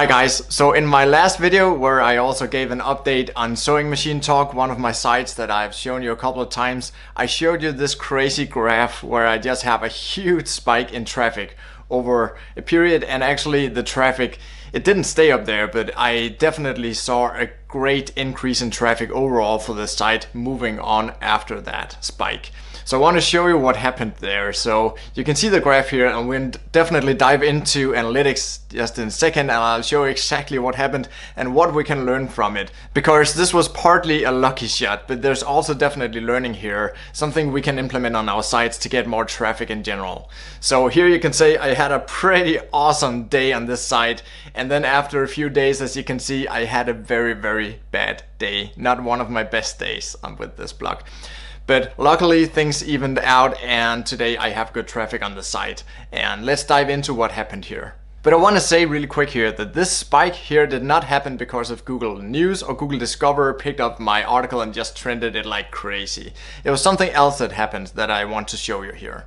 Hi guys, so in my last video where I also gave an update on Sewing Machine Talk, one of my sites that I've shown you a couple of times, I showed you this crazy graph where I just have a huge spike in traffic over a period, and actually the traffic, it didn't stay up there, but I definitely saw a great increase in traffic overall for the site moving on after that spike. So I want to show you what happened there. So you can see the graph here, and we'll definitely dive into analytics just in a second, and I'll show you exactly what happened and what we can learn from it. Because this was partly a lucky shot, but there's also definitely learning here, something we can implement on our sites to get more traffic in general. So here you can say I had a pretty awesome day on this site, and then after a few days, as you can see, I had a very bad day. Not one of my best days with this blog. But luckily things evened out, and today I have good traffic on the site. And let's dive into what happened here. But I want to say really quick here that this spike here did not happen because of Google News or Google Discover picked up my article and just trended it like crazy. It was something else that happened that I want to show you here.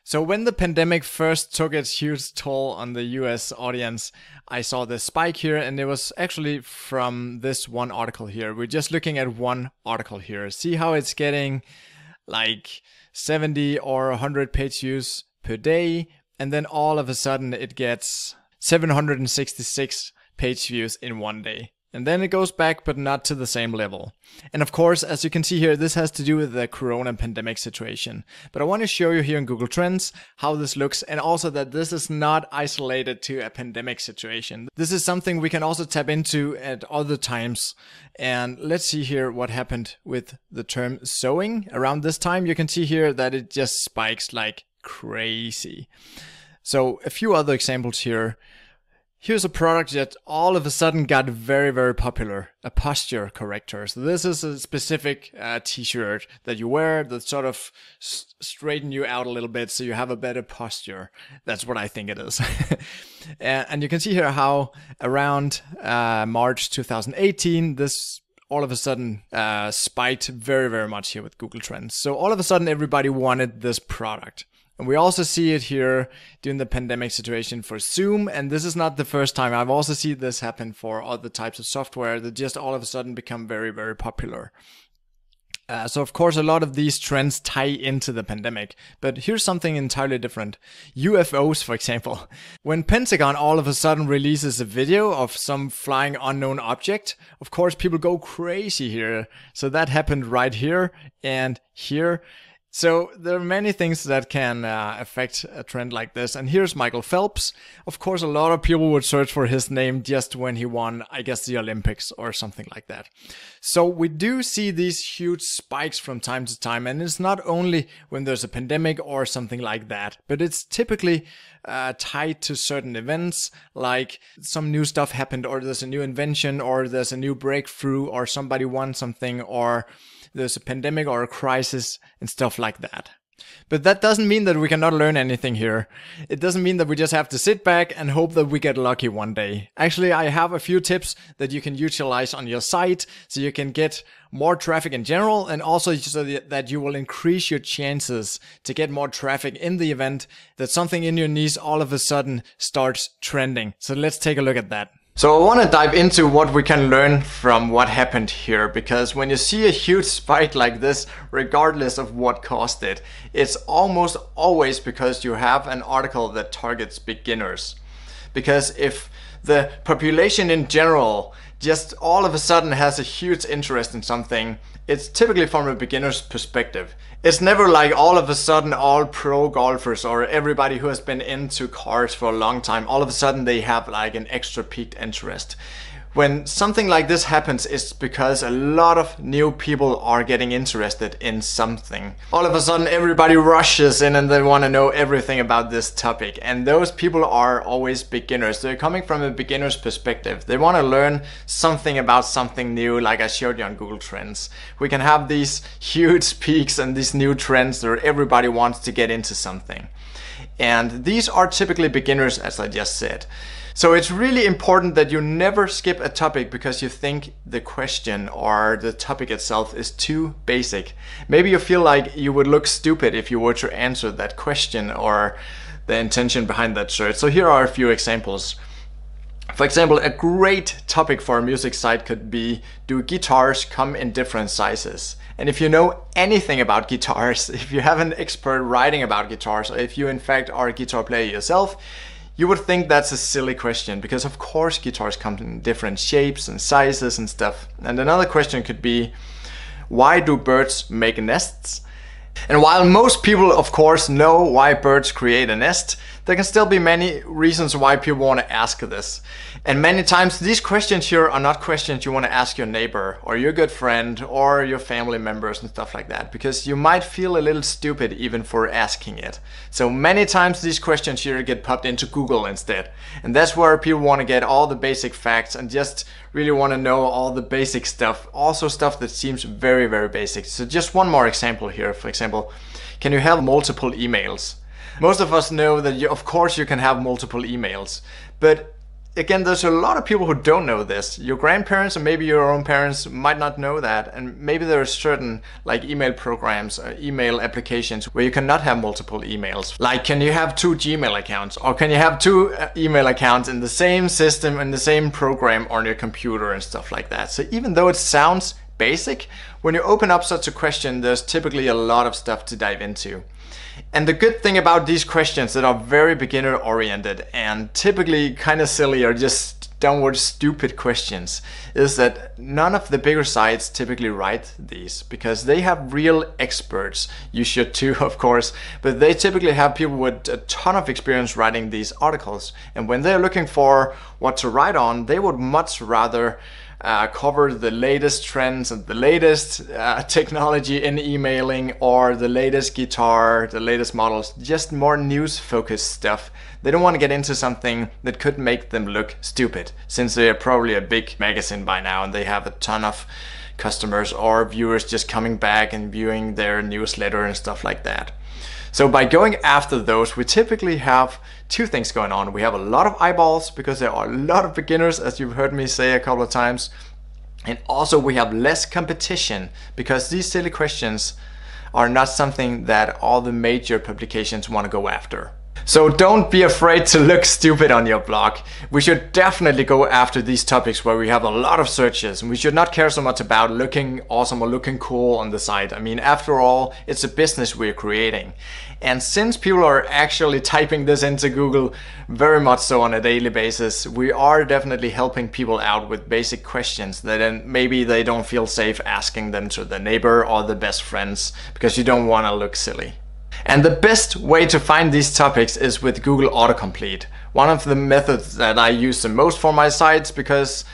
So when the pandemic first took its huge toll on the US audience, I saw this spike here, and it was actually from this one article here. We're just looking at one article here. See how it's getting like 70 or 100 page views per day, and then all of a sudden it gets 766 page views in one day. And then it goes back, but not to the same level. And of course, as you can see here, this has to do with the corona pandemic situation. But I want to show you here in Google Trends how this looks, and also that this is not isolated to a pandemic situation. This is something we can also tap into at other times. And let's see here what happened with the term sewing. Around this time, you can see here that it just spikes like crazy. So a few other examples here. Here's a product that all of a sudden got very popular, a posture corrector. So this is a specific t-shirt that you wear that sort of straighten you out a little bit so you have a better posture. That's what I think it is. And you can see here how around March 2018, this all of a sudden spiked very much here with Google Trends. So all of a sudden everybody wanted this product. And we also see it here during the pandemic situation for Zoom. And this is not the first time. I've also seen this happen for other types of software that just all of a sudden become very popular. So of course, a lot of these trends tie into the pandemic. But here's something entirely different. UFOs, for example. When Pentagon all of a sudden releases a video of some flying unknown object, of course, people go crazy here. So that happened right here and here. So there are many things that can affect a trend like this. And here's Michael Phelps. Of course, a lot of people would search for his name just when he won, I guess, the Olympics or something like that. So we do see these huge spikes from time to time. And it's not only when there's a pandemic or something like that, but it's typically tied to certain events, like some new stuff happened, or there's a new invention, or there's a new breakthrough, or somebody won something, or there's a pandemic or a crisis and stuff like that. But that doesn't mean that we cannot learn anything here. It doesn't mean that we just have to sit back and hope that we get lucky one day. Actually, I have a few tips that you can utilize on your site so you can get more traffic in general, and also so that you will increase your chances to get more traffic in the event that something in your niche all of a sudden starts trending. So let's take a look at that. So I want to dive into what we can learn from what happened here, because when you see a huge spike like this, regardless of what caused it, it's almost always because you have an article that targets beginners. Because if the population in general just all of a sudden has a huge interest in something, it's typically from a beginner's perspective. It's never like all of a sudden all pro golfers or everybody who has been into cars for a long time, all of a sudden they have like an extra piqued interest. When something like this happens, it's because a lot of new people are getting interested in something. All of a sudden everybody rushes in and they want to know everything about this topic. And those people are always beginners. They're coming from a beginner's perspective. They want to learn something about something new, like I showed you on Google Trends. We can have these huge peaks and these new trends where everybody wants to get into something. And these are typically beginners, as I just said. So it's really important that you never skip a topic because you think the question or the topic itself is too basic. Maybe you feel like you would look stupid if you were to answer that question or the intention behind that search. So here are a few examples. For example, a great topic for a music site could be, do guitars come in different sizes? And if you know anything about guitars, if you have an expert writing about guitars, or if you in fact are a guitar player yourself, you would think that's a silly question, because of course guitars come in different shapes and sizes and stuff. And another question could be, why do birds make nests? And while most people of course know why birds create a nest, there can still be many reasons why people want to ask this. And many times these questions here are not questions you want to ask your neighbor or your good friend or your family members and stuff like that, because you might feel a little stupid even for asking it. So many times these questions here get popped into Google instead. And that's where people want to get all the basic facts and just really want to know all the basic stuff, also stuff that seems very, very basic. So just one more example here. For example, can you have multiple emails? Most of us know that of course you can have multiple emails, but again, there's a lot of people who don't know this. Your grandparents or maybe your own parents might not know that, and maybe there are certain like email programs or email applications where you cannot have multiple emails. Like, can you have 2 Gmail accounts, or can you have 2 email accounts in the same system, in the same program on your computer and stuff like that. So even though it sounds basic, when you open up such a question, there's typically a lot of stuff to dive into. And the good thing about these questions that are very beginner oriented and typically kind of silly or just downward stupid questions is that none of the bigger sites typically write these, because they have real experts. You should too, of course, but they typically have people with a ton of experience writing these articles. And when they're looking for what to write on, they would much rather cover the latest trends and the latest technology in emailing, or the latest guitar, the latest models, just more news focused stuff. They don't want to get into something that could make them look stupid, since they are probably a big magazine by now and they have a ton of customers or viewers just coming back and viewing their newsletter and stuff like that. So by going after those, we typically have 2 things going on. We have a lot of eyeballs because there are a lot of beginners, as you've heard me say a couple of times. And also we have less competition, because these silly questions are not something that all the major publications want to go after. So don't be afraid to look stupid on your blog. We should definitely go after these topics where we have a lot of searches, and we should not care so much about looking awesome or looking cool on the site. I mean, after all, it's a business we're creating. And since people are actually typing this into Google very much so on a daily basis, we are definitely helping people out with basic questions that then maybe they don't feel safe asking them to the neighbor or the best friends, because you don't want to look silly. And the best way to find these topics is with Google Autocomplete. One of the methods that I use the most for my sites, because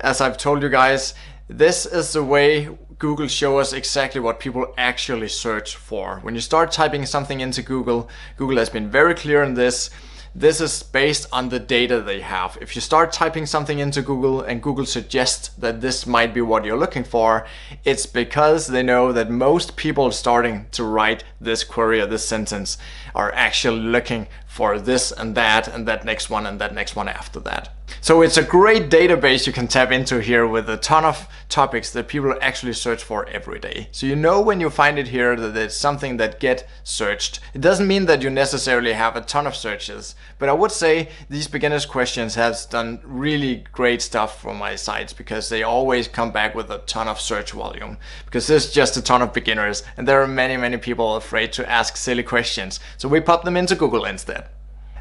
as I've told you guys, this is the way Google shows us exactly what people actually search for. When you start typing something into Google, Google has been very clear on this. This is based on the data they have. If you start typing something into Google and Google suggests that this might be what you're looking for, it's because they know that most people starting to write this query or this sentence are actually looking for this and that next one and that next one after that. So it's a great database you can tap into here with a ton of topics that people actually search for every day. So you know when you find it here that it's something that get searched. It doesn't mean that you necessarily have a ton of searches, but I would say these beginners questions has done really great stuff for my sites, because they always come back with a ton of search volume, because there's just a ton of beginners and there are many people afraid to ask silly questions. So we pop them into Google instead.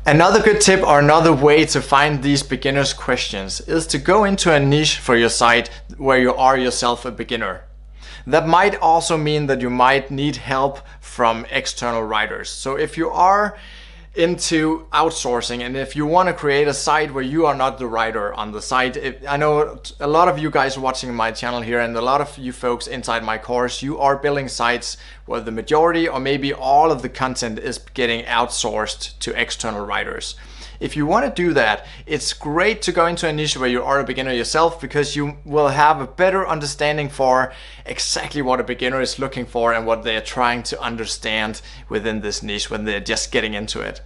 Another good tip or another way to find these beginners questions is to go into a niche for your site where you are yourself a beginner. That might also mean that you might need help from external writers. So if you are into outsourcing and if you want to create a site where you are not the writer on the site, I know a lot of you guys watching my channel here and a lot of you folks inside my course, you are building sites where the majority or maybe all of the content is getting outsourced to external writers. If you want to do that, it's great to go into a niche where you are a beginner yourself, because you will have a better understanding for exactly what a beginner is looking for and what they're trying to understand within this niche when they're just getting into it.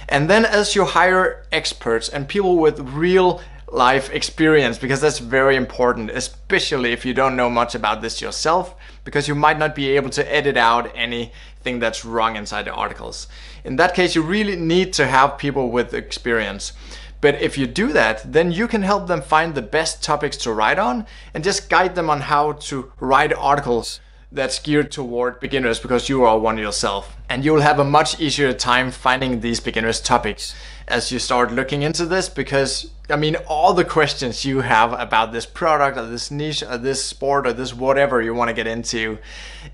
And then as you hire experts and people with real life experience, because that's very important, especially if you don't know much about this yourself, because you might not be able to edit out anything that's wrong inside the articles. In that case, you really need to have people with experience, But if you do that, then you can help them find the best topics to write on and just guide them on how to write articles that's geared toward beginners, because you are one yourself. And you'll have a much easier time finding these beginners topics as you start looking into this, because I mean, all the questions you have about this product or this niche or this sport or this whatever you want to get into,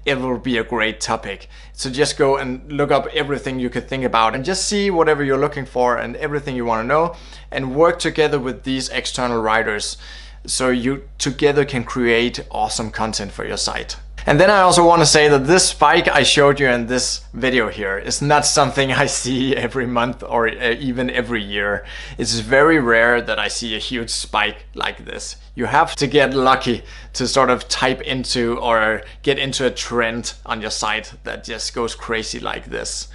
it will be a great topic. So just go and look up everything you could think about and just see whatever you're looking for and everything you want to know, and work together with these external writers so you together can create awesome content for your site. And then I also want to say that this spike I showed you in this video here is not something I see every month or even every year. It's very rare that I see a huge spike like this. You have to get lucky to sort of type into or get into a trend on your site that just goes crazy like this.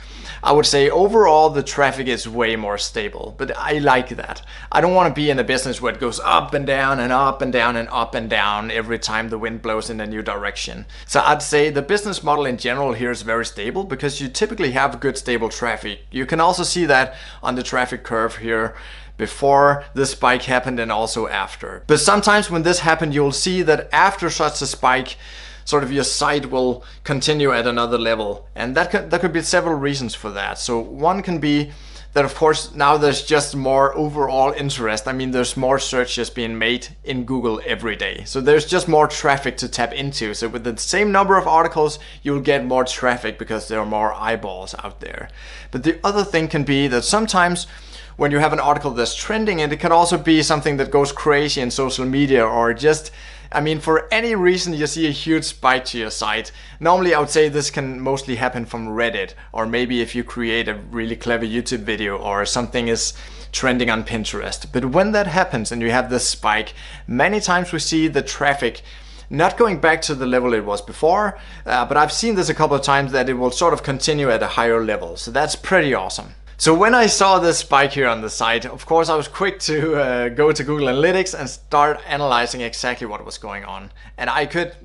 I would say overall the traffic is way more stable, but I like that. I don't want to be in a business where it goes up and down and up and down and up and down every time the wind blows in a new direction. So I'd say the business model in general here is very stable because you typically have good stable traffic. You can also see that on the traffic curve here before the spike happened and also after. But sometimes when this happened, you'll see that after such a spike, sort of your site will continue at another level. And that could be several reasons for that. So one can be that, of course, now there's just more overall interest. I mean, there's more searches being made in Google every day. So there's just more traffic to tap into. So with the same number of articles, you'll get more traffic because there are more eyeballs out there. But the other thing can be that sometimes when you have an article that's trending, and it can also be something that goes crazy in social media, or just, I mean, for any reason you see a huge spike to your site. Normally I would say this can mostly happen from Reddit, or maybe if you create a really clever YouTube video or something is trending on Pinterest. But when that happens and you have this spike, many times we see the traffic not going back to the level it was before, but I've seen this a couple of times that it will sort of continue at a higher level. So that's pretty awesome. So when I saw this spike here on the site, of course I was quick to go to Google Analytics and start analyzing exactly what was going on. And I could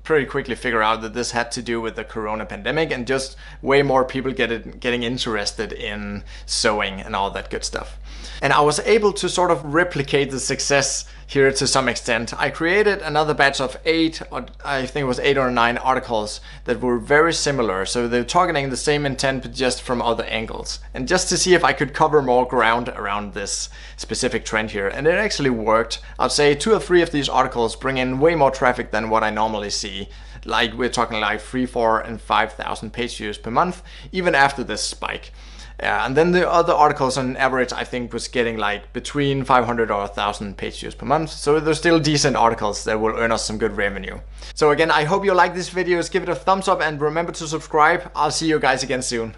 pretty quickly figure out that this had to do with the corona pandemic and just way more people getting interested in sewing and all that good stuff. And I was able to sort of replicate the success here to some extent. I created another batch of 8, or I think it was 8 or 9 articles that were very similar. So they're targeting the same intent, but just from other angles. And just to see if I could cover more ground around this specific trend here. And it actually worked. I'd say 2 or 3 of these articles bring in way more traffic than what I normally see. Like we're talking like 3, 4, and 5,000 page views per month, even after this spike. And then the other articles on average I think was getting like between 500 or 1,000 page views per month. So they're still decent articles that will earn us some good revenue. So again, I hope you like these videos. Give it a thumbs up and remember to subscribe. I'll see you guys again soon.